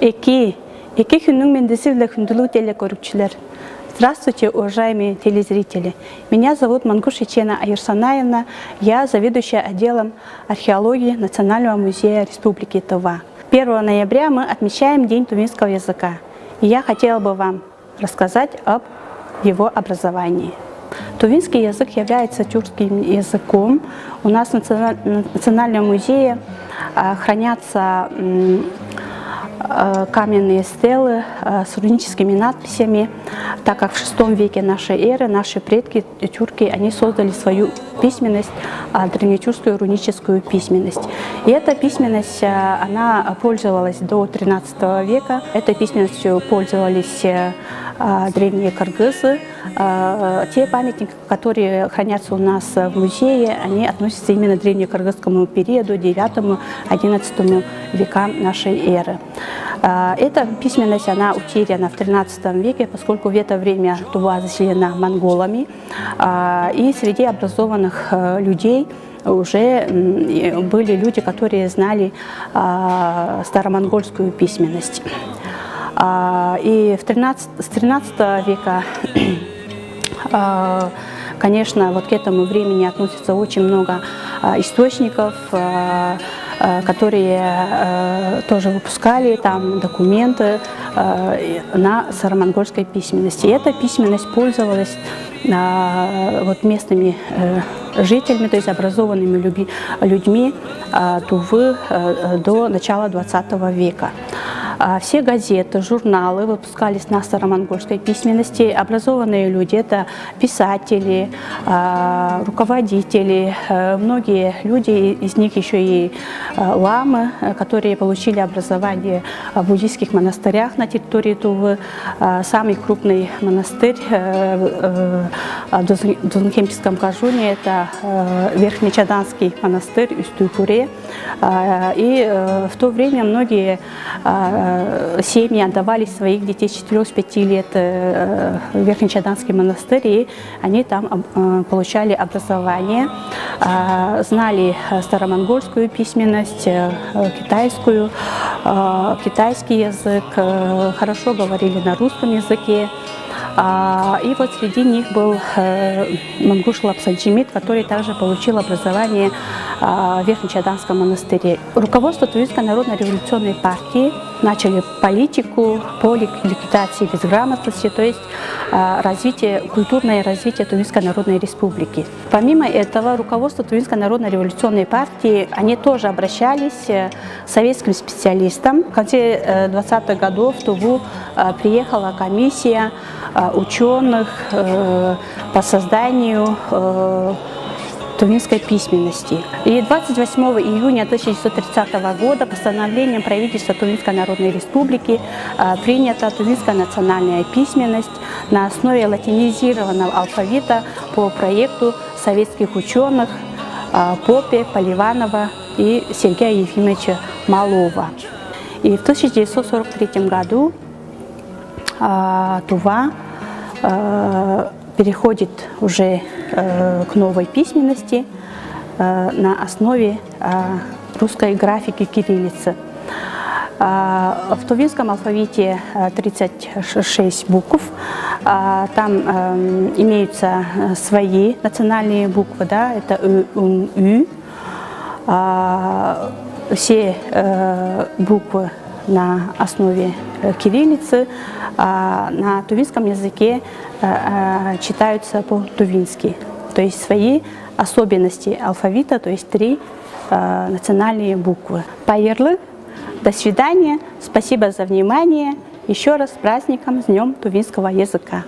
Эки хүннің мендесівлі хүнділу телекоррупчилер. Здравствуйте, уважаемые телезрители. Меня зовут Мангуш Чечена Айырсанаевна. Я заведующая отделом археологии Национального музея Республики Тыва. 1 ноября мы отмечаем День тувинского языка. И я хотела бы вам рассказать об его образовании. Тувинский язык является тюркским языком. У нас в Национальном музее хранятся каменные стелы с руническими надписями, так как в VI веке нашей эры наши предки, тюрки, они создали свою письменность, древнетюркскую руническую письменность. И эта письменность, она пользовалась до XIII века. Этой письменностью пользовались древние кыргызы. Те памятники, которые хранятся у нас в музее, они относятся именно к древнекыргызскому периоду, IX-XI векам нашей эры. Эта письменность, она утеряна в XIII веке, поскольку в это время Тува заселена монголами, и среди образованных людей уже были люди, которые знали старомонгольскую письменность. И с XIII века, конечно, вот к этому времени относится очень много источников, которые тоже выпускали там документы на старомонгольской письменности. И эта письменность пользовалась вот местными жителями, то есть образованными людьми Тувы до начала XX века. Все газеты, журналы выпускались на старомонгольской письменности. Образованные люди – это писатели, руководители, многие люди, из них еще и ламы, которые получили образование в буддийских монастырях на территории Тувы. Самый крупный монастырь в Дузунхемском Кажуне – это Верхнечаданский монастырь Үстү-Куре. И в то время многие семьи отдавали своих детей с 4-5 лет в Верхнечаданский монастырь, и они там получали образование, знали старомонгольскую письменность, китайскую, китайский язык, хорошо говорили на русском языке. И вот среди них был Мангуш Лапсанчимит, который также получил образование в Верхнечаданском монастыре. Руководство Тувинской народно-революционной партии начали политику по ликвидации безграмотности, то есть культурное развитие Тувинской народной республики. Помимо этого, руководство Тувинской народно-революционной партии, они тоже обращались к советским специалистам. В конце 20-х годов в Туву приехала комиссия ученых по созданию тувинской письменности. И 28 июня 1930 года постановлением правительства Тувинской Народной Республики принята тувинская национальная письменность на основе латинизированного алфавита по проекту советских ученых Попе, Поливанова и Сергея Ефимовича Малова. И в 1943 году Тува переходит уже к новой письменности на основе русской графики кириллицы. В тувинском алфавите 36 букв. Там имеются свои национальные буквы, да, это Ю. Все буквы на основе кириллицы, на тувинском языке читаются по-тувински. То есть свои особенности алфавита, то есть 3 национальные буквы. Пайырлы, до свидания, спасибо за внимание. Еще раз с праздником, с Днем тувинского языка.